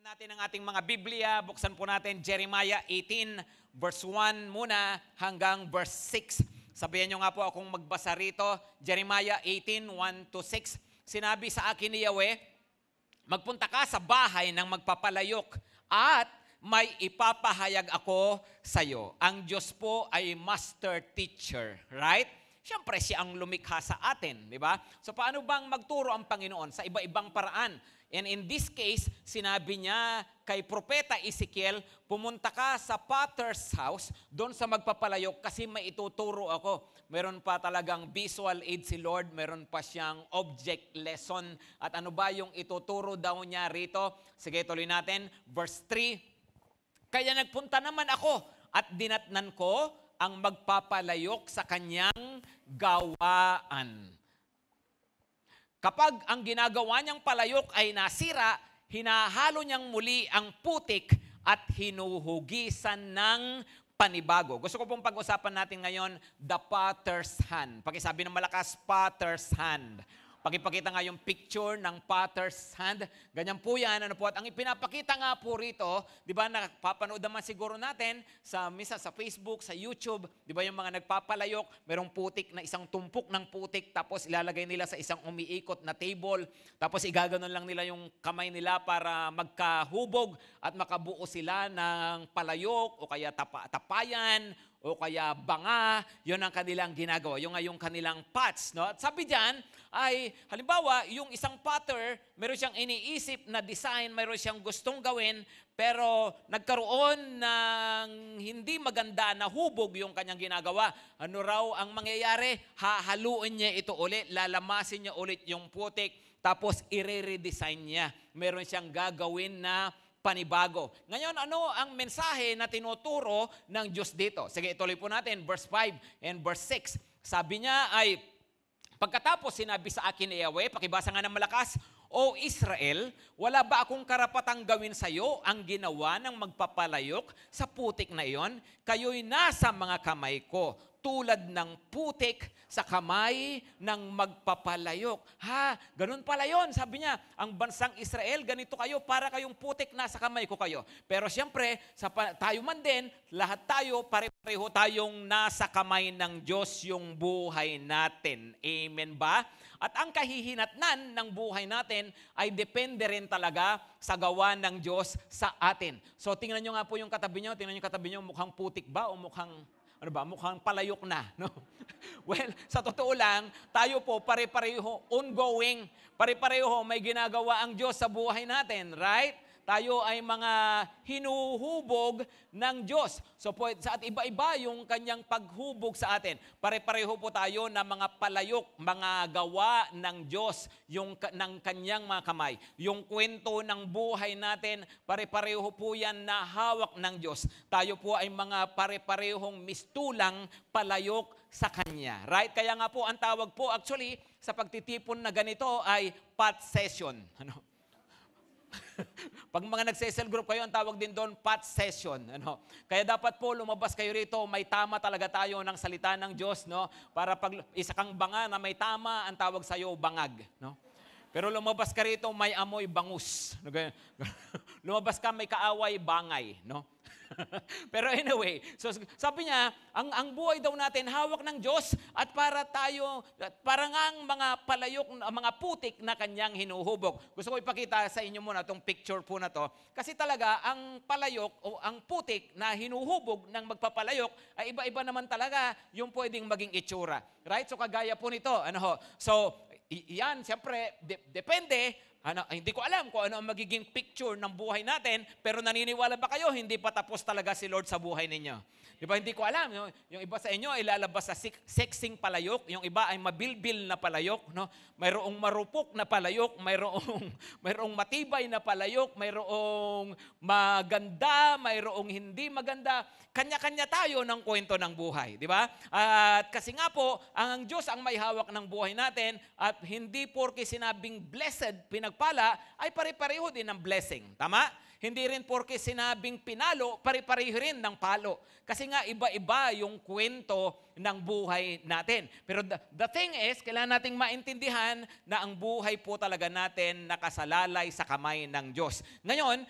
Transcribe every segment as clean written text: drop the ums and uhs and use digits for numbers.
natin ang ating mga Biblia. Buksan po natin Jeremiah 18, verse 1 muna hanggang verse 6. Sabihan nyo nga po akong magbasa rito. Jeremiah 18, 1 to 6. Sinabi sa akin ni Yahweh, magpunta ka sa bahay ng magpapalayok at may ipapahayag ako sa iyo. Ang Diyos po ay master teacher, right? Siyempre, siya ang lumikha sa atin, di ba? So, paano bang magturo ang Panginoon? Sa iba-ibang paraan. And in this case, sinabi niya kay Propeta Ezekiel, pumunta ka sa potter's house, doon sa magpapalayok, kasi may ituturo ako. Meron pa talagang visual aid si Lord, meron pa siyang object lesson. At ano ba yung ituturo daw niya rito? Sige, tuloy natin. Verse 3, kaya nagpunta naman ako at dinatnan ko ang magpapalayok sa kanyang gawaan. Kapag ang ginagawa niyang palayok ay nasira, hinahalo niyang muli ang putik at hinuhugisan ng panibago. Gusto ko pong pag-usapan natin ngayon, the potter's hand. Pakisabi ng malakas, potter's hand. Pakipakita nga yung picture ng potter's hand. Ganyan po yan. Ano po? At ang ipinapakita nga po rito, di ba, napapanood naman siguro natin misa sa Facebook, sa YouTube, di ba yung mga nagpapalayok, merong putik na isang tumpok ng putik, tapos ilalagay nila sa isang umiikot na table, tapos igaganon lang nila yung kamay nila para magkahubog at makabuo sila ng palayok o kaya tapayan, o kaya banga, yun ang kanilang ginagawa, yung kanilang pots. No? At sabi diyan ay, halimbawa, yung isang potter, meron siyang iniisip na design, meron siyang gustong gawin, pero nagkaroon ng hindi maganda na hubog yung kanyang ginagawa. Ano raw ang mangyayari? Hahaluin niya ito ulit, lalamasin niya ulit yung putik, tapos i-redesign niya. Meron siyang gagawin na panibago. Ngayon, ano ang mensahe na tinuturo ng Diyos dito? Sige, ituloy po natin, verse 5 and verse 6. Sabi niya ay, pagkatapos sinabi sa akin ni Yahweh, pakibasa nga ng malakas, O Israel, wala ba akong karapatang gawin sa iyo ang ginawa ng magpapalayok sa putik na iyon? Kayo'y nasa mga kamay ko, tulad ng putik sa kamay ng magpapalayok. Ha, ganun pala yun. Sabi niya, ang bansang Israel, ganito kayo, para kayong putik, nasa kamay ko kayo. Pero siyempre, tayo man din, lahat tayo, pare-pareho tayong nasa kamay ng Diyos yung buhay natin. Amen ba? At ang kahihinatnan ng buhay natin ay depende rin talaga sa gawa ng Diyos sa atin. So tingnan nyo nga po yung katabi nyo, mukhang putik ba o mukhang palayok na, no? Well, sa totoo lang, tayo po pare-pareho ongoing, pare-pareho may ginagawa ang Diyos sa buhay natin, right? Tayo ay mga hinuhubog ng Diyos. So po, at iba-iba yung kanyang paghubog sa atin. Pare-pareho po tayo na mga palayok, mga gawa ng Diyos, ng kanyang mga kamay. Yung kwento ng buhay natin, pare-pareho po yan na hawak ng Diyos. Tayo po ay mga pare-parehong mistulang palayok sa Kanya. Right? Kaya nga po, ang tawag po actually sa pagtitipon na ganito ay pot session. Ano? Pag mga nagse-cell group kayo, ang tawag din doon, pot session. Ano? Kaya dapat po lumabas kayo rito, may tama talaga tayo ng salita ng Diyos, no? Para pag isa kang banga na may tama, ang tawag sa iyo bangag, no? Pero lumabas ka rito, may amoy bangus. Lumabas ka, may kaaway, bangay, no? Pero anyway, so sabi niya, ang buhay daw natin hawak ng Diyos at para ngang mga palayok, mga putik na kanyang hinuhubog. Gusto ko ipakita sa inyo muna itong picture po na to. Kasi talaga, ang palayok o ang putik na hinuhubog ng magpapalayok ay iba-iba naman talaga yung pwedeng maging itsura. Right? So kagaya po nito. So, yan, siyempre, depende. Hindi ko alam kung ano ang magiging picture ng buhay natin, pero naniniwala ba kayo, hindi pa tapos talaga si Lord sa buhay ninyo? Di ba, hindi ko alam. No? Yung iba sa inyo ay lalabas sa sexing palayok, yung iba ay mabilbil na palayok, no? Mayroong marupok na palayok, mayroong matibay na palayok, mayroong maganda, mayroong hindi maganda. Kanya-kanya tayo ng kwento ng buhay, di ba? At kasi nga po, ang Diyos ang may hawak ng buhay natin at hindi porke sinabing blessed, pinagpala, ay pare-pareho din ng blessing. Tama? Hindi rin porke sinabing pinalo, pare-pareho rin ng palo. Kasi nga iba-iba yung kwento ng buhay natin. Pero the thing is, kailangan nating maintindihan na ang buhay po talaga natin nakasalalay sa kamay ng Diyos. Ngayon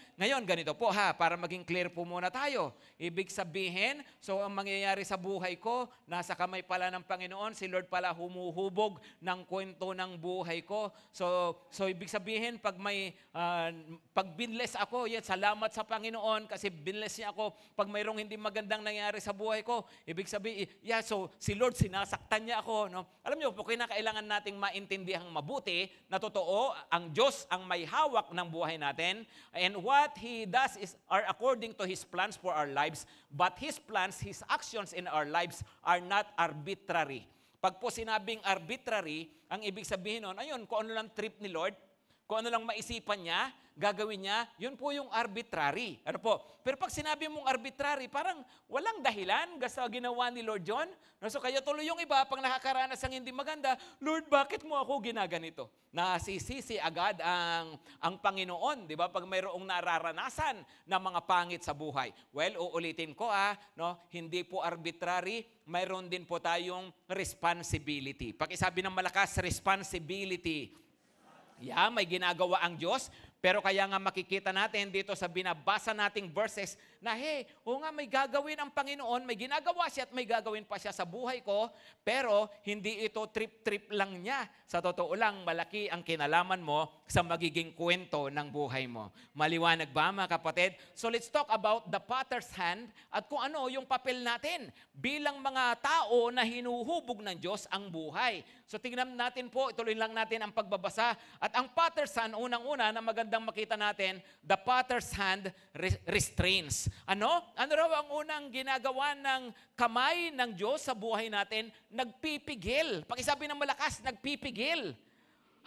ganito po para maging clear po muna tayo. Ibig sabihin, so ang mangyayari sa buhay ko, nasa kamay pala ng Panginoon, si Lord pala humuhubog ng kwento ng buhay ko. So ibig sabihin, pag binless ako, salamat sa Panginoon kasi binless niya ako. Pag mayroong hindi magandang nangyari sa buhay ko, ibig sabihin, so si Lord sinasaktan niya ako. No? Alam niyo, kailangan nating maintindihan mabuti na totoo, ang Diyos ang may hawak ng buhay natin. And what He does are according to His plans for our lives. But His plans, His actions in our lives are not arbitrary. Pag po sinabing arbitrary, ang ibig sabihin nun, ayun, kung ano lang trip ni Lord, kung ano lang maisipan niya, gagawin niya, yun po yung arbitrary. Ano po? Pero pag sinabi mong arbitrary, parang walang dahilan sa ginawa ni Lord John. So kaya tuloy yung iba, pag nakakaranas ng hindi maganda, Lord, bakit mo ako ginaganito? Nasisisi agad ang Panginoon, di ba? Pag mayroong nararanasan na mga pangit sa buhay. Well, uulitin ko hindi po arbitrary, mayroon din po tayong responsibility. Pag isabi ng malakas, responsibility. May ginagawa ang Diyos, pero kaya nga makikita natin dito sa binabasa nating verses na may gagawin ang Panginoon, may ginagawa siya at may gagawin pa siya sa buhay ko, pero hindi ito trip-trip lang niya. Sa totoo lang, malaki ang kinalaman mo sa magiging kwento ng buhay mo. Maliwanag ba mga kapatid? So let's talk about the potter's hand at kung ano yung papel natin bilang mga tao na hinuhubog ng Diyos ang buhay. So tingnan natin po, ituloy lang natin ang pagbabasa. At ang potter's hand, unang-una na magandang makita natin, the potter's hand restrains. Ano raw ang unang ginagawa ng kamay ng Diyos sa buhay natin? Nagpipigil. Pakisabi ng malakas, nagpipigil.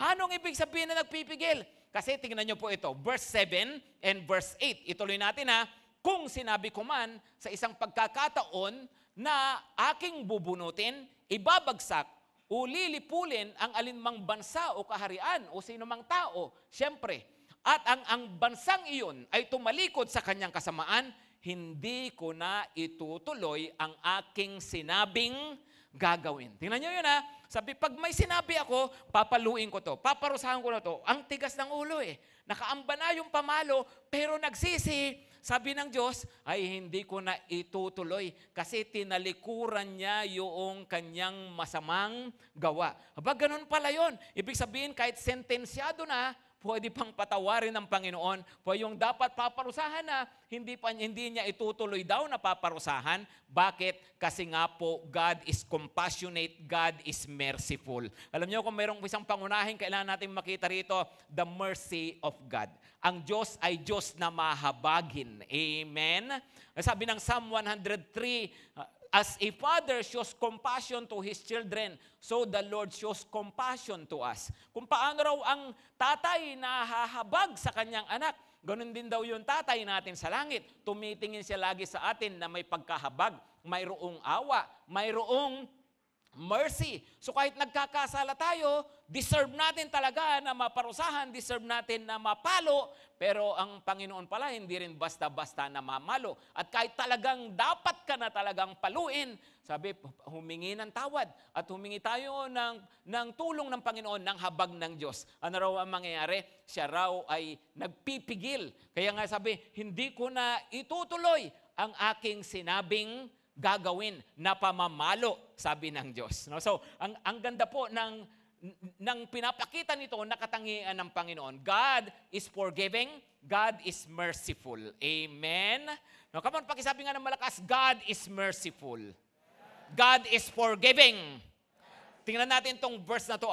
Anong ibig sabihin na nagpipigil? Kasi tingnan nyo po ito, verse 7 and verse 8. Ituloy natin kung sinabi ko man sa isang pagkakataon na aking bubunutin, ibabagsak, o lilipulin ang alinmang bansa o kaharian o sinumang tao, siyempre. At ang bansang iyon ay tumalikod sa kanyang kasamaan, hindi ko na itutuloy ang aking sinabing gagawin. Tingnan nyo yun Sabi, pag may sinabi ako, papaluin ko to, paparusahan ko na to. Ang tigas ng ulo Nakaamba na yung pamalo, pero nagsisi. Sabi ng Diyos, ay hindi ko na itutuloy kasi tinalikuran niya yung kanyang masamang gawa. Ganun pala yun. Ibig sabihin, kahit sentensyado na, pwede pang patawarin ng Panginoon. Yung dapat paparusahan na, hindi niya itutuloy daw na paparusahan. Bakit? Kasi nga po, God is compassionate, God is merciful. Alam niyo, kung mayroong isang pangunahin, kailangan natin makita rito, the mercy of God. Ang Diyos ay Diyos na mahabagin. Amen? Sabi ng Psalm 103, as a father shows compassion to his children, so the Lord shows compassion to us. Kung paano raw ang tatay na hahabag sa kanyang anak, ganun din daw yung tatay natin sa langit. Tumitingin siya lagi sa atin na may pagkahabag, mayroong awa, mayroong mercy. So kahit nagkakasala tayo, deserve natin talaga na maparusahan, deserve natin na mapalo, pero ang Panginoon pala hindi rin basta-basta na mamalo. At kahit talagang dapat ka na talagang paluin, sabi, humingi ng tawad at humingi tayo ng tulong ng Panginoon, ng habag ng Diyos. Ano raw ang mangyayari? Siya raw ay nagpipigil. Kaya nga sabi, hindi ko na itutuloy ang aking sinabing gagawin na pamamalo, sabi ng Diyos. No? So, ang ganda po ng pinapakita nito na katangian ng Panginoon. God is forgiving, God is merciful. Amen? No, come on, pakisabi nga ng malakas, God is merciful. God is forgiving. Tingnan natin tong verse na to.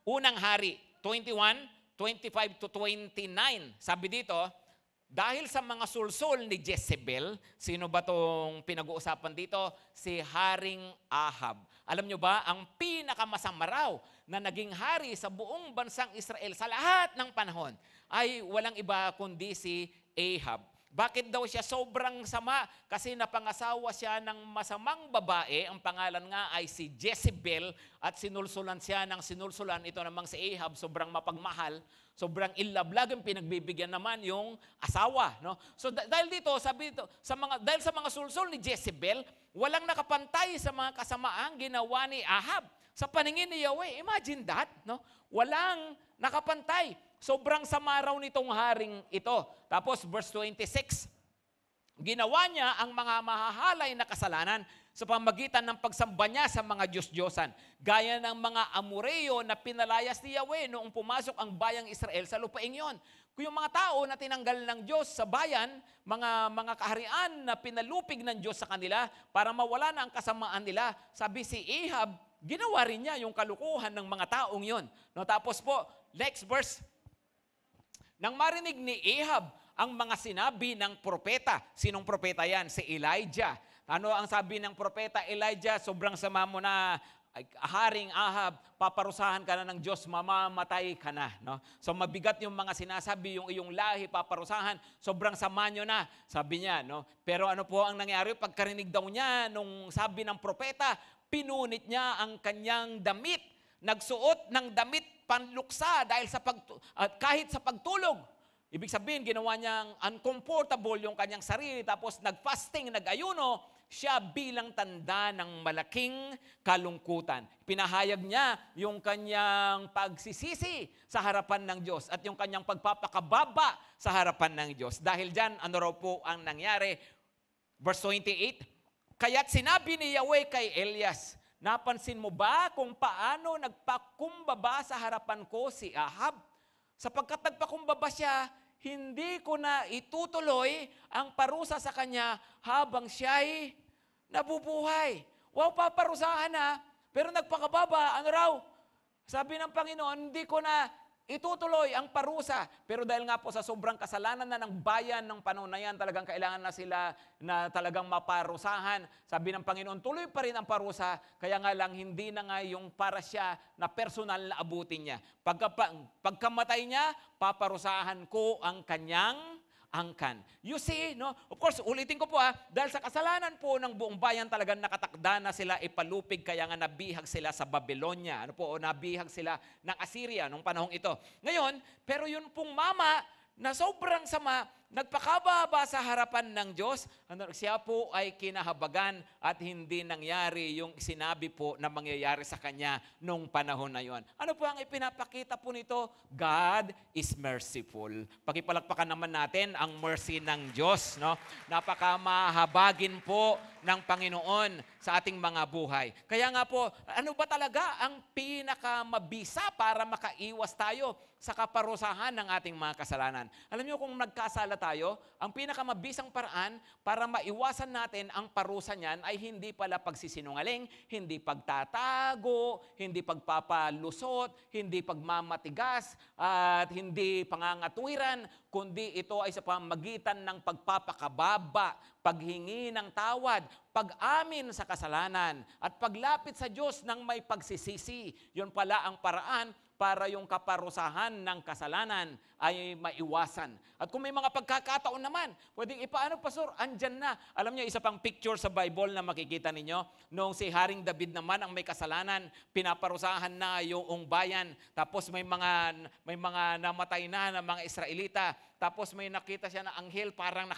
Unang Hari, 21, 25 to 29. Sabi dito, dahil sa mga sulsol ni Jezebel, sino ba itong pinag-uusapan dito? Si Haring Ahab. Alam nyo ba, ang pinakamasama raw na naging hari sa buong bansang Israel sa lahat ng panahon ay walang iba kundi si Ahab. Bakit daw siya sobrang sama? Kasi napangasawa siya ng masamang babae, ang pangalan nga ay si Jezebel, at sinulsulan siya ng sinulsulan. Ito namang si Ahab, sobrang mapagmahal, sobrang ilablagang pinagbibigyan naman yung asawa. No? So dahil dito, sabi dito, dahil sa mga sulsul ni Jezebel, walang nakapantay sa mga kasamaang ginawa ni Ahab. Sa paningin ni Yahweh, imagine that, no? Walang nakapantay. Sobrang sama raw nitong haring ito. Tapos verse 26, ginawa niya ang mga mahahalay na kasalanan sa pamagitan ng pagsamba niya sa mga Diyos-Diyosan. Gaya ng mga Amoreo na pinalayas ni Yahweh noong pumasok ang bayang Israel sa lupaing yon. Kung yung mga tao na tinanggal ng Diyos sa bayan, mga kaharian na pinalupig ng Diyos sa kanila para mawala na ang kasamaan nila, sabi si Ahab, ginawa rin niya yung kalukuhan ng mga taong yon. No, tapos po, next verse, nang marinig ni Ahab ang mga sinabi ng propeta. Sinong propeta yan? Si Elijah. Ano ang sabi ng propeta Elijah? Sobrang sama mo na, Haring Ahab, paparusahan ka na ng Diyos, mamamatay ka na. No? So mabigat yung mga sinasabi, yung iyong lahi, paparusahan, sobrang sama nyo na, sabi niya. No? Pero ano po ang nangyari? Pagkarinig daw niya, nung sabi ng propeta, pinunit niya ang kanyang damit. Nagsuot ng damit panluksa dahil kahit sa pagtulog. Ibig sabihin, ginawa niyang uncomfortable yung kanyang sarili, tapos nag-fasting, nag-ayuno, siya bilang tanda ng malaking kalungkutan. Pinahayag niya yung kanyang pagsisisi sa harapan ng Diyos at yung kanyang pagpapakababa sa harapan ng Diyos. Dahil dyan, ano raw po ang nangyari? Verse 28, kaya't sinabi ni Yahweh kay Elias, napansin mo ba kung paano nagpakumbaba sa harapan ko si Ahab? Sapagkat nagpakumbaba siya, hindi ko na itutuloy ang parusa sa kanya habang siya'y nabubuhay. Wow, paparusahan na, pero nagpakababa, ano raw? Sabi ng Panginoon, hindi ko na itutuloy ang parusa. Pero dahil nga po sa sobrang kasalanan na ng bayan ng panahon na yan, talagang kailangan na sila na talagang maparusahan. Sabi ng Panginoon, tuloy pa rin ang parusa, kaya nga lang hindi na nga yung para siya na personal na abutin niya. Pagkamatay niya, paparusahan ko ang kanyang angkan. You see, no? Of course, ulitin ko po dahil sa kasalanan po ng buong bayan talagang nakatakda na sila ipalupig, kaya nga nabihag sila sa Babylonia. Ano po, nabihag sila ng Assyria nung panahong ito. Ngayon, pero yun pong mama na sobrang sama, nagpakababa sa harapan ng Diyos, siya po ay kinahabagan at hindi nangyari yung sinabi po na mangyayari sa kanya nung panahon na yon. Ano po ang ipinapakita po nito? God is merciful. Pakipalakpakan naman natin ang mercy ng Diyos. No? Napakamahabagin po ng Panginoon sa ating mga buhay. Kaya nga po, ano ba talaga ang pinakamabisa para makaiwas tayo sa kaparusahan ng ating mga kasalanan? Alam niyo kung nagkasala tayo, ang pinakamabisang paraan para maiwasan natin ang parusa niyan ay hindi pala pagsisinungaling, hindi pagtatago, hindi pagpapalusot, hindi pagmamatigas, at hindi pangangatwiran, kundi ito ay sa pamagitan ng pagpapakababa, paghingi ng tawad, pag-amin sa kasalanan, at paglapit sa Diyos ng may pagsisisi. Yun pala ang paraan para yung kaparusahan ng kasalanan ay maiwasan. At kung may mga pagkakataon naman, pwedeng ipaano, Pastor, andyan na. Alam niyo, isa pang picture sa Bible na makikita ninyo, noong si Haring David naman ang may kasalanan, pinaparusahan na yung bayan, tapos may mga namatay na ng mga Israelita, tapos may nakita siya na anghel, parang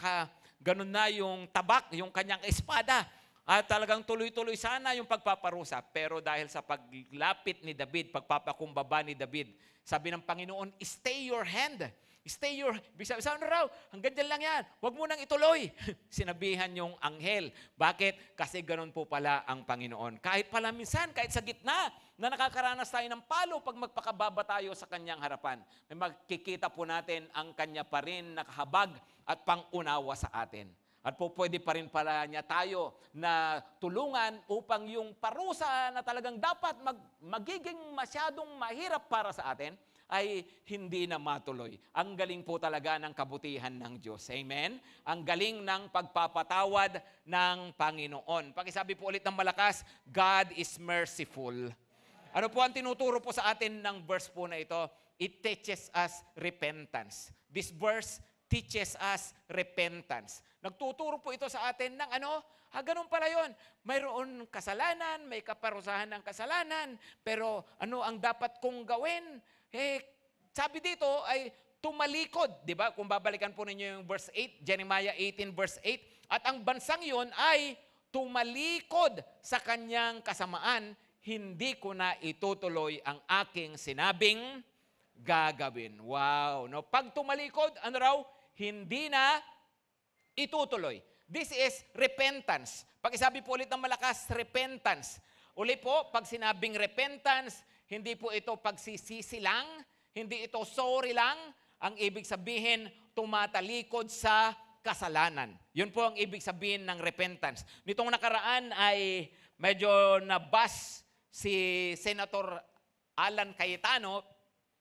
ganun na yung tabak, yung kanyang espada. At talagang tuloy-tuloy sana yung pagpaparusa. Pero dahil sa paglapit ni David, pagpapakumbaba ni David, sabi ng Panginoon, stay your hand. Stay your... Sabi na raw, hanggang dyan lang yan. Huwag mo nang ituloy. Sinabihan yung anghel. Bakit? Kasi ganun po pala ang Panginoon. Kahit pala minsan, kahit sa gitna, na nakakaranas tayo ng palo pag magpakababa tayo sa kanyang harapan, may makikita po natin ang kanya pa rin nakahabag at pangunawa sa atin. At po pwede pa rin pala niya tayo na tulungan upang yung parusa na talagang dapat magiging masyadong mahirap para sa atin ay hindi na matuloy. Ang galing po talaga ng kabutihan ng Diyos. Amen? Ang galing ng pagpapatawad ng Panginoon. Pakisabi po ulit ng malakas, God is merciful. Ano po ang tinuturo po sa atin ng verse po na ito? It teaches us repentance. This verse teaches us repentance. Nagtuturo po ito sa atin ng ganun pala yun. Mayroon kasalanan, may kaparusahan ng kasalanan, pero ano ang dapat kong gawin? Sabi dito ay tumalikod, di ba? Kung babalikan po ninyo yung verse 8, Jeremiah 18 verse 8, at ang bansang yun ay tumalikod sa kanyang kasamaan, hindi ko na itutuloy ang aking sinabing gagawin. Wow, no? Pag tumalikod, ano raw? Hindi na itutuloy. This is repentance. Pag isabi po ulit ng malakas, repentance. Uli po, pag sinabing repentance, hindi po ito pagsisisi lang, hindi ito sorry lang. Ang ibig sabihin, tumatalikod sa kasalanan. Yun po ang ibig sabihin ng repentance. Nitong nakaraan ay medyo nabas si Senator Alan Cayetano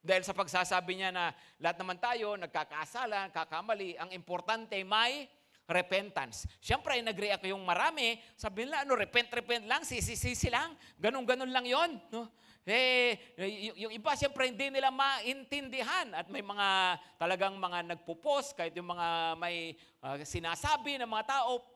dahil sa pagsasabi niya na lahat naman tayo nagkakasala, kakamali, ang importante may repentance. Siyempre, nag-react yung marami, sabi nila, repent lang, sisi lang, ganun lang yon, no? Yung iba, siyempre, hindi nila maintindihan at may mga talagang mga nagpo-post, kahit yung mga may sinasabi ng mga tao,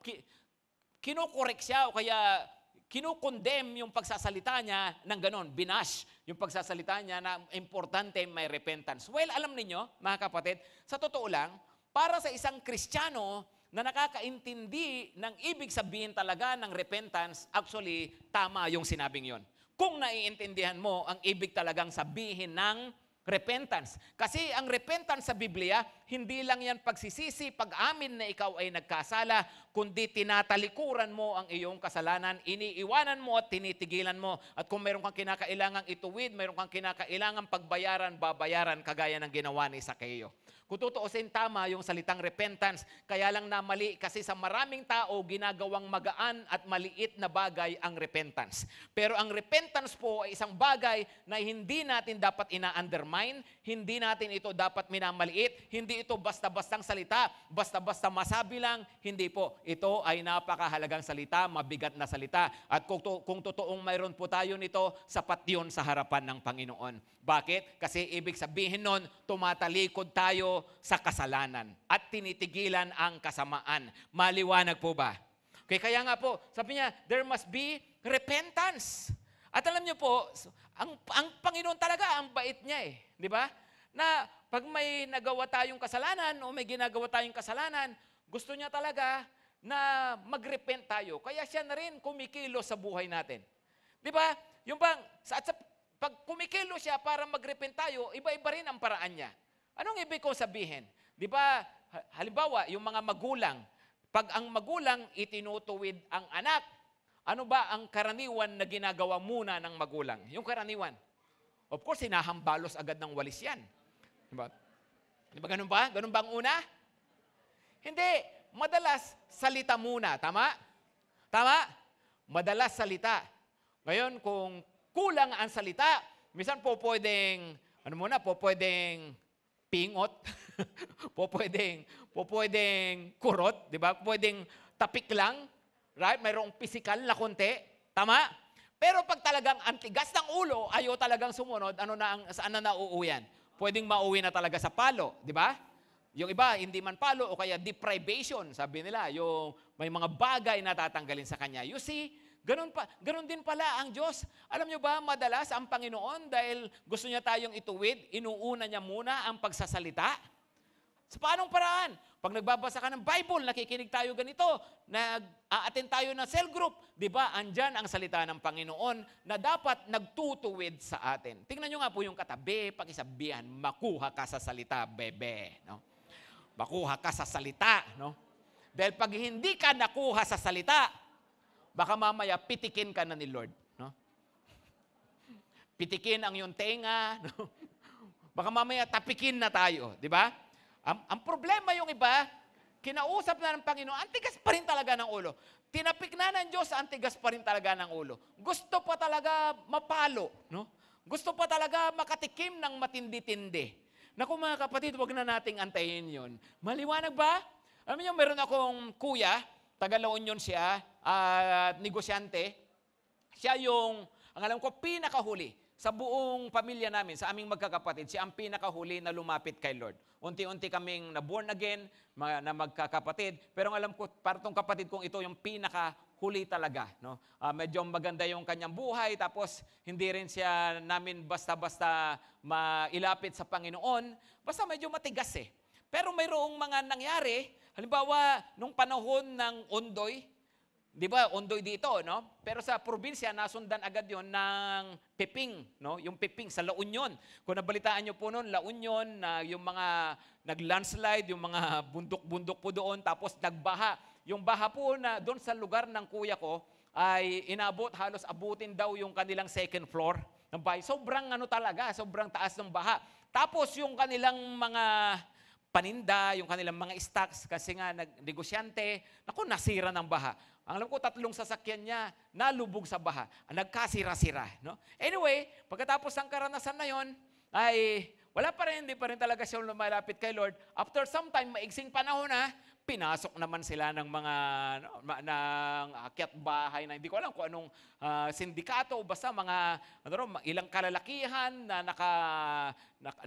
kinukorek siya o kaya kinukondem yung pagsasalita niya ng ganon, binash yung pagsasalita niya na importante may repentance. Well, alam ninyo, mga kapatid, sa totoo lang, para sa isang Kristiyano na nakakaintindi ng ibig sabihin talaga ng repentance, actually, tama yung sinabing yon. Kung naiintindihan mo ang ibig talagang sabihin ng repentance. Kasi ang repentance sa Biblia, hindi lang yan pagsisisi, pag-amin na ikaw ay nagkasala, kundi tinatalikuran mo ang iyong kasalanan, iniiwanan mo at tinitigilan mo. At kung mayroon kang kinakailangang ituwid, mayroon kang kinakailangang pagbayaran, babayaran, kagaya ng ginawa ni Zaccheo. Kung tutuusin, tama yung salitang repentance, kaya lang namali kasi sa maraming tao ginagawang magaan at maliit na bagay ang repentance. Pero ang repentance po ay isang bagay na hindi natin dapat ina-undermine, hindi natin ito dapat minamaliit, hindi ito basta-bastang salita, basta-basta masabi lang, hindi po. Ito ay napakahalagang salita, mabigat na salita. At kung totoong mayroon po tayo nito, sapat yun sa harapan ng Panginoon. Bakit? Kasi ibig sabihin nun, tumatalikod tayo sa kasalanan at tinitigilan ang kasamaan. Maliwanag po ba? Okay, kaya nga po, sabi niya, there must be repentance. At alam niyo po, ang Panginoon talaga, ang bait niya di ba? Na pag may nagawa tayong kasalanan o may ginagawa tayong kasalanan, gusto niya talaga na mag-repent tayo. Kaya siya na rin kumikilo sa buhay natin. Di ba? Yung bang, pag kumikilo siya para mag-repent tayo, iba-iba rin ang paraan niya. Anong ibig ko sabihin? Di ba, halimbawa, yung mga magulang, pag ang magulang itinutuwid ang anak, ano ba ang karaniwan na ginagawa muna ng magulang? Yung karaniwan. Of course, hinahambalos agad ng walis yan. Di ba? Ganun ba? Ganun ba ang una? Hindi. Madalas, salita muna. Tama? Tama? Madalas salita. Ngayon, kung kulang ang salita, minsan po pwedeng, pwedeng pingot, po pwedeng kurot, di ba? Pwedeng tapik lang, right? Mayroong physical na konti, tama? Pero pag talagang antigas ng ulo, ayaw talagang sumunod, saan na nauuwi yan? Pwedeng mauwi na talaga sa palo, di ba? Yung iba, hindi man palo o kaya deprivation, sabi nila, yung may mga bagay na tatanggalin sa kanya. You see, ganun din pala ang Diyos. Alam nyo ba, madalas ang Panginoon, dahil gusto niya tayong ituwid, inuuna niya muna ang pagsasalita. Sa paanong paraan? Pag nagbabasa ka ng Bible, nakikinig tayo ganito, nag-a-attend tayo ng cell group, di ba, andyan ang salita ng Panginoon na dapat nagtutuwid sa atin. Tingnan nyo nga po yung katabi, pakisabihan, makuha ka sa salita, bebe. No? Makuha ka sa salita. No? Dahil pag hindi ka nakuha sa salita, baka mamaya pitikin ka na ni Lord. No? Pitikin ang iyong tenga. No? Baka mamaya tapikin na tayo. Di ba? Ang problema yung iba, kinausap na ng Panginoon, antigas pa rin talaga ng ulo. Tinapik na ng Diyos, antigas pa rin talaga ng ulo. Gusto pa talaga mapalo. No? Gusto pa talaga makatikim ng matindi-tindi. Naku mga kapatid, wag na nating antayin yun. Maliwanag ba? Alam niyo, meron akong kuya, taga-La Union siya, negosyante. Siya yung, ang alam ko, pinakahuli sa buong pamilya namin, sa aming magkakapatid, siya ang pinakahuli na lumapit kay Lord. Unti-unti kaming na-born again, na magkakapatid. Pero ang alam ko, para tong kapatid kong ito, yung pinakahuli talaga. No? Medyo maganda yung kanyang buhay, tapos hindi rin siya namin basta-basta mailapit sa Panginoon. Basta medyo matigas eh. Pero mayroong mga nangyari, halimbawa, nung panahon ng Ondoy, di ba, Ondoy dito, no? Pero sa probinsya, nasundan agad yon ng Piping, no? Yung Piping sa La Union. Kung nabalitaan nyo po noon, La Union, na yung mga nag-landslide, yung mga bundok-bundok po doon, tapos nagbaha. Yung baha po na doon sa lugar ng kuya ko, ay inabot, halos abutin daw yung kanilang second floor ng bahay. Sobrang talaga, sobrang taas ng baha. Tapos yung kanilang mga paninda, yung kanilang mga stocks, kasi nga negosyante, nasira ng baha. Ang alam ko, 3 sasakyan niya nalubog sa baha. Nagkasira-sira. No? Anyway, pagkatapos ng karanasan na yon, ay wala pa rin, hindi pa rin talaga siya lumalapit kay Lord. After some time, maigsing panahon na, pinasok naman sila ng mga ng akyat bahay na hindi ko alam kung anong sindikato o basta mga ilang kalalakihan na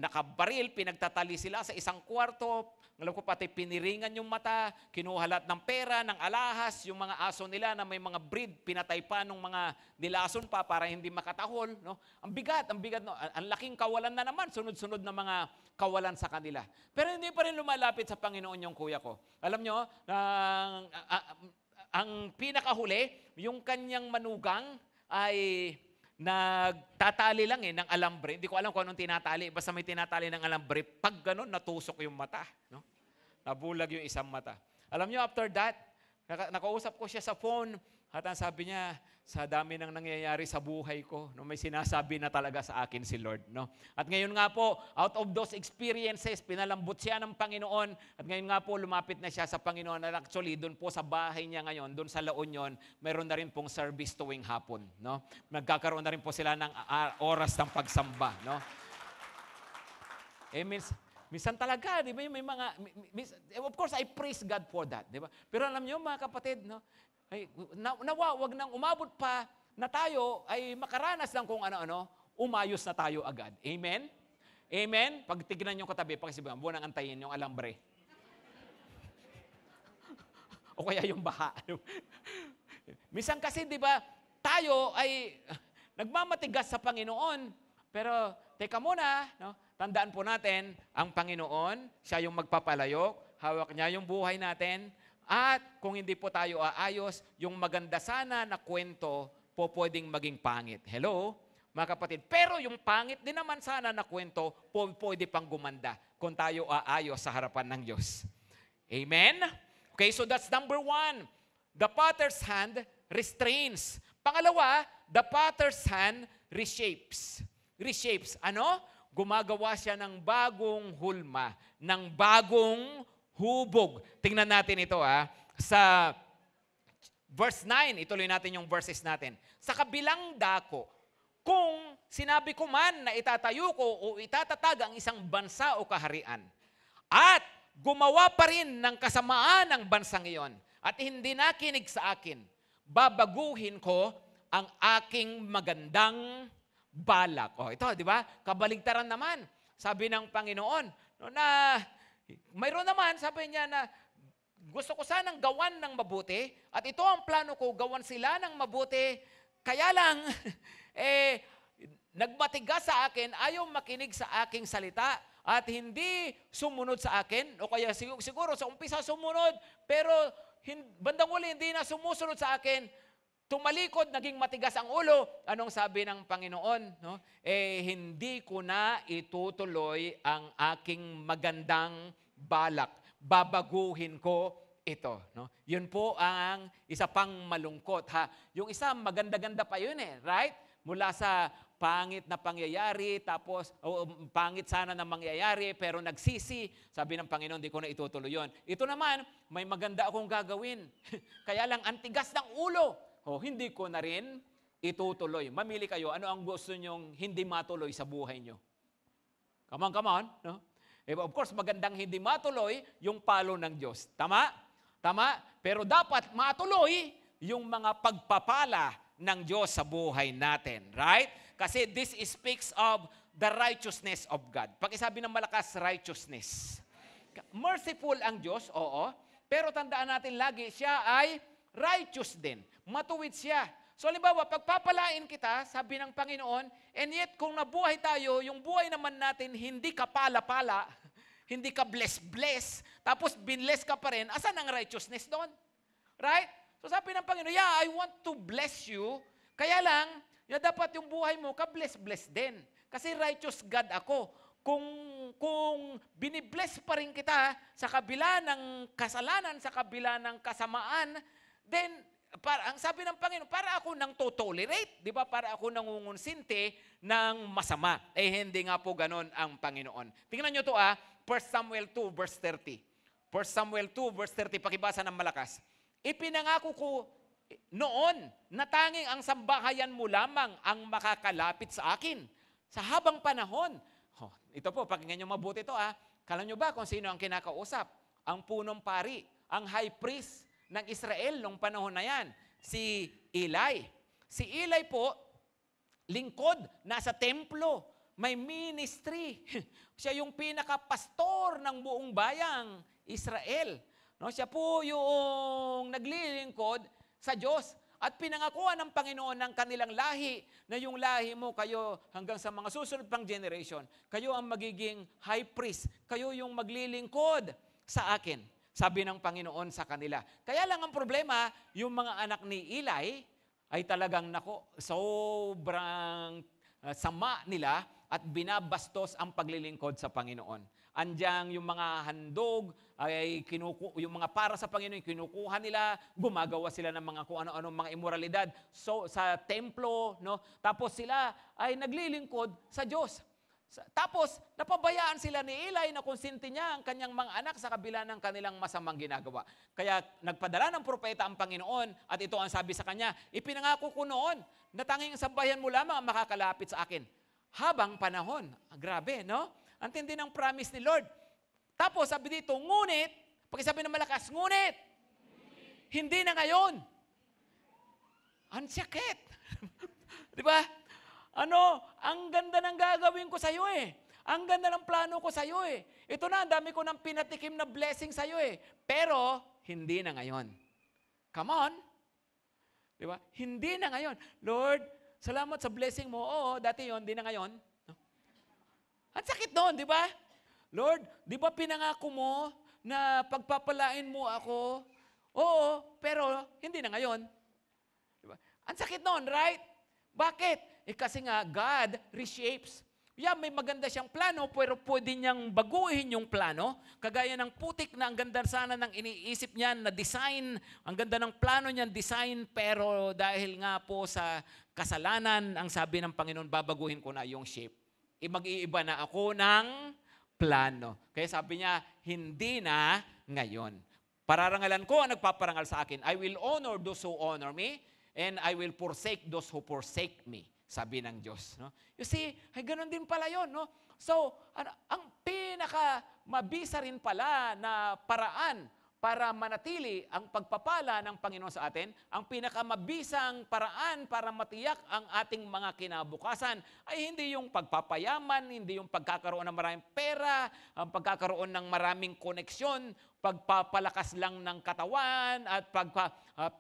nakabaril, pinagtatali sila sa isang kwarto. Alam ko pati piniringan yung mata, kinuha lahat ng pera, ng alahas, yung mga aso nila na may mga breed, pinatay pa nung mga nilason pa para hindi makatahol. No? Ang bigat, no? Ang laking kawalan na naman, sunod-sunod na mga kawalan sa kanila. Pero hindi pa rin lumalapit sa Panginoon yung kuya ko. Alam nyo, ang pinakahuli, yung kanyang manugang ay nagtatali lang ng alambre. Hindi ko alam kung anong tinatali. Basta may tinatali ng alambre. Pag ganun, natusok yung mata. No? Nabulag yung isang mata. Alam nyo, after that, nakausap ko siya sa phone. At ang sabi niya, sa dami nang nangyayari sa buhay ko, no, may sinasabi na talaga sa akin si Lord. No? At ngayon nga po, out of those experiences, pinalambot siya ng Panginoon. At ngayon nga po, lumapit na siya sa Panginoon. At actually, doon po sa bahay niya ngayon, doon sa La Union, mayroon na rin pong service tuwing hapon. No? Nagkakaroon na rin po sila ng oras ng pagsamba. No? Minsan talaga, di ba, may mga, of course, I praise God for that. Di ba? Pero alam niyo, mga kapatid, no, ay, wag nang umabot pa na tayo ay makaranas ng kung ano-ano, umayos na tayo agad. Amen? Amen? Pag tignan yung katabi, pakisibahan, buwan ang antayin yung alambre. O kaya yung baha. Minsan kasi, di ba, tayo ay nagmamatigas sa Panginoon. Pero, teka muna, no? Tandaan po natin, ang Panginoon, siya yung magpapalayok, hawak niya yung buhay natin. At kung hindi po tayo aayos, yung maganda sana na kwento po pwedeng maging pangit. Hello, mga kapatid. Pero yung pangit din naman sana na kwento pwede pang gumanda kung tayo aayos sa harapan ng Diyos. Amen? Okay, so that's number 1. The potter's hand restrains. Pangalawa, the potter's hand reshapes. Reshapes. Ano? Gumagawa siya ng bagong hulma, ng bagong hubog. Tingnan natin ito sa verse 9, ituloy natin yung verses natin. Sa kabilang dako, kung sinabi ko man na itatayo ko o itatatag ang isang bansa o kaharian, at gumawa pa rin ng kasamaan ng bansang iyon, at hindi nakinig sa akin, babaguhin ko ang aking magandang balak. O ito, di ba? Kabaligtaran naman. Sabi ng Panginoon, no, na mayroon naman, sabi niya na gusto ko sanang gawan ng mabuti at ito ang plano ko, gawan sila ng mabuti. Kaya lang, nagmatigas sa akin, ayaw makinig sa aking salita at hindi sumunod sa akin. O kaya siguro sa umpisa sumunod, pero bandang uli hindi na sumusunod sa akin. Tumalikod, naging matigas ang ulo. Anong sabi ng Panginoon? No? Hindi ko na itutuloy ang aking magandang balak. Babaguhin ko ito. No? Yun po ang isa pang malungkot. Yung isa, maganda-ganda pa yun right? Mula sa pangit na pangyayari, tapos pangit sana na mangyayari, pero nagsisi. Sabi ng Panginoon, di ko na itutuloy yun. Ito naman, may maganda akong gagawin. Kaya lang, antigas ng ulo. Hindi ko na rin itutuloy. Mamili kayo, ano ang gusto nyong hindi matuloy sa buhay nyo? Come on. No? Of course, magandang hindi matuloy yung palo ng Diyos. Tama? Tama? Pero dapat matuloy yung mga pagpapala ng Diyos sa buhay natin. Right? Kasi this speaks of the righteousness of God. Pag isabi ng malakas, righteousness. Merciful ang Diyos, oo. Pero tandaan natin lagi, siya ay righteous din. Matuwid siya. So, halimbawa, pagpapalain kita, sabi ng Panginoon, and yet kung nabuhay tayo, yung buhay naman natin, hindi ka pala-pala, hindi ka bless-bless, tapos binless ka pa rin, asan ang righteousness doon? Right? So, sabi ng Panginoon, yeah, I want to bless you, kaya lang, dapat yung buhay mo, ka-bless-bless din. Kasi righteous God ako. Kung binibless pa rin kita sa kabila ng kasalanan, sa kabila ng kasamaan, then, ang sabi ng Panginoon, para ako nang to-tolerate, di ba? Para ako nangungunsinte ng masama. Hindi nga po ganon ang Panginoon. Tingnan nyo to 1 Samuel 2 verse 30. 1 Samuel 2 verse 30, pakibasa ng malakas. Ipinangako ko noon na tanging ang sambahayan mo lamang ang makakalapit sa akin sa habang panahon. Ito po, pakinggan nyo mabuti ito. Kala nyo ba kung sino ang kinakausap? Ang punong pari, ang high priest ng Israel nung panahon na yan, si Eli. Si Eli po, lingkod, nasa templo, may ministry. Siya yung pinaka-pastor ng buong bayang Israel. No, siya po yung naglilingkod sa Diyos. At pinangakuan ng Panginoon ng kanilang lahi na yung lahi mo, kayo hanggang sa mga susunod pang generation, kayo ang magiging high priest, kayo yung maglilingkod sa akin, sabi ng Panginoon sa kanila. Kaya lang ang problema, yung mga anak ni Eli ay talagang sobrang sama nila at binabastos ang paglilingkod sa Panginoon. Andiyan yung mga handog, ay yung mga para sa Panginoon, kinukuha nila, gumagawa sila ng mga kung ano-ano mga immoralidad sa templo, no? Tapos sila ay naglilingkod sa Diyos. Tapos, napabayaan sila ni Eli na konsinti niya ang kanyang mga anak sa kabila ng kanilang masamang ginagawa. Kaya nagpadala ng propeta ang Panginoon at ito ang sabi sa kanya, ipinangako ko noon na tanging sambayan mo lamang ang makakalapit sa akin. Habang panahon. Grabe, no? Ang tindi ng promise ni Lord. Tapos, sabi dito, ngunit, pakisabi ng malakas, ngunit, hindi na ngayon. Ang sakit. Di ba? Ang ganda ng gagawin ko sa iyo eh. Ang ganda ng plano ko sa iyo eh. Ito na, ang dami ko ng pinatikim na blessing sa iyo eh. Pero, hindi na ngayon. Come on. Di ba? Hindi na ngayon. Lord, salamat sa blessing mo. Oo, dati yon, hindi na ngayon. No? Ang sakit noon, di ba? Lord, di ba pinangako mo na pagpapalain mo ako? Oo, pero hindi na ngayon. Di ba? Ang sakit noon, right? Bakit? Kasi nga, God reshapes. Yeah, may maganda siyang plano, pero pwede niyang baguhin yung plano. Kagaya ng putik na ang ganda sana ng iniisip niya na design, ang ganda ng plano niyan design, pero dahil nga po sa kasalanan, ang sabi ng Panginoon, babaguhin ko na yung shape. Mag-iiba na ako ng plano. Kaya sabi niya, hindi na ngayon. Pararangalan ko ang nagpaparangal sa akin. I will honor those who honor me, and I will forsake those who forsake me. Sabi ng Diyos. No? You see, ay ganun din pala yun. No? So, ang pinaka-mabisa rin pala na paraan para manatili ang pagpapala ng Panginoon sa atin, ang pinakamabisang paraan para matiyak ang ating mga kinabukasan ay hindi yung pagpapayaman, hindi yung pagkakaroon ng maraming pera, ang pagkakaroon ng maraming koneksyon, pagpapalakas lang ng katawan at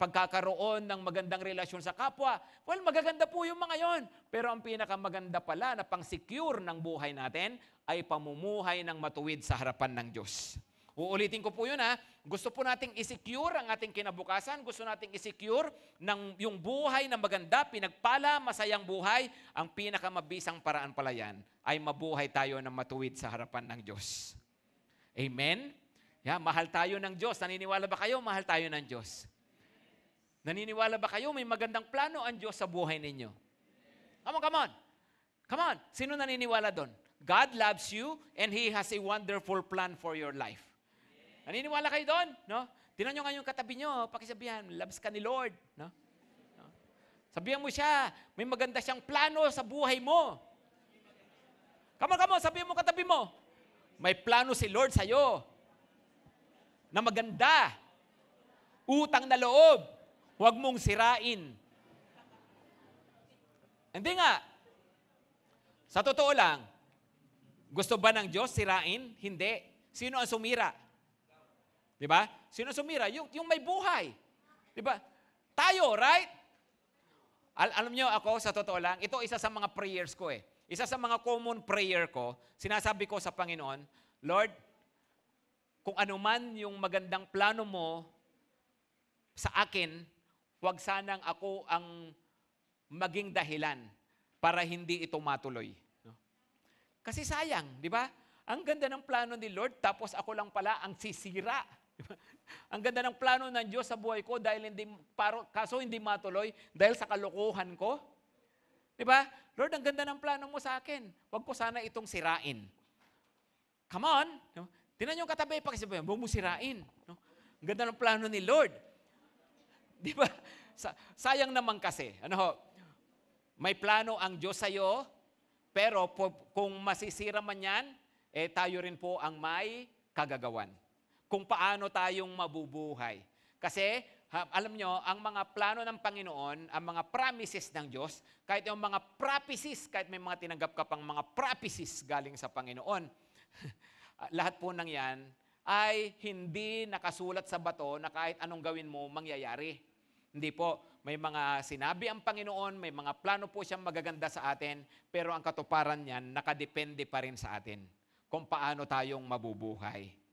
pagkakaroon ng magandang relasyon sa kapwa. Well, magaganda po yung mga yon. Pero ang pinakamaganda pala na pang-secure ng buhay natin ay pamumuhay ng matuwid sa harapan ng Diyos. Uulitin ko po yun ha. Gusto po nating i-secure ang ating kinabukasan. Gusto nating i-secure yung buhay na maganda, pinagpala, masayang buhay. Ang pinakamabisang paraan pala yan ay mabuhay tayo ng matuwid sa harapan ng Diyos. Amen? Yeah, mahal tayo ng Diyos. Naniniwala ba kayo? Mahal tayo ng Diyos. Naniniwala ba kayo? May magandang plano ang Diyos sa buhay ninyo. Come on, come on. Come on. Sino naniniwala doon? God loves you and He has a wonderful plan for your life. Naniniwala kayo doon? No? Tingnan nyo nga yung katabi nyo, pakisabihan, loves ka ni Lord. No? No? Sabihan mo siya, may maganda siyang plano sa buhay mo. Come on, sabihan mo katabi mo. May plano si Lord sa'yo na maganda. Utang na loob. Huwag mong sirain. Hindi nga. Sa totoo lang, gusto ba ng Diyos sirain? Hindi. Sino ang sumira? Di ba? Sino sumira? Yung may buhay. Di ba? Tayo, right? Alam nyo ako, sa totoo lang, ito isa sa mga prayers ko eh. Isa sa mga common prayer ko, sinasabi ko sa Panginoon, Lord, kung ano man yung magandang plano mo sa akin, huwag sanang ako ang maging dahilan para hindi ito matuloy. No? Kasi sayang, di ba? Ang ganda ng plano ni Lord, tapos ako lang pala ang sisira. Diba? Ang ganda ng plano ng Diyos sa buhay ko kaso hindi matuloy dahil sa kalokohan ko. Di ba? Lord, ang ganda ng plano mo sa akin. Huwag ko sana itong sirain. Come on. No? Tingnan yung katabi, pakisibayan, huwag mo sirain. No? Ang ganda ng plano ni Lord. Di ba? Sayang naman kasi. May plano ang Diyos sa'yo, pero kung masisira man yan, tayo rin po ang may kagagawan. Kung paano tayong mabubuhay. Kasi, alam nyo, ang mga plano ng Panginoon, ang mga promises ng Diyos, kahit yung mga prophecies, kahit may mga tinanggap ka pang mga prophecies galing sa Panginoon, lahat po ng yan ay hindi nakasulat sa bato na kahit anong gawin mo, mangyayari. Hindi po. May mga sinabi ang Panginoon, may mga plano po siyang magaganda sa atin, pero ang katuparan niyan, nakadepende pa rin sa atin kung paano tayong mabubuhay.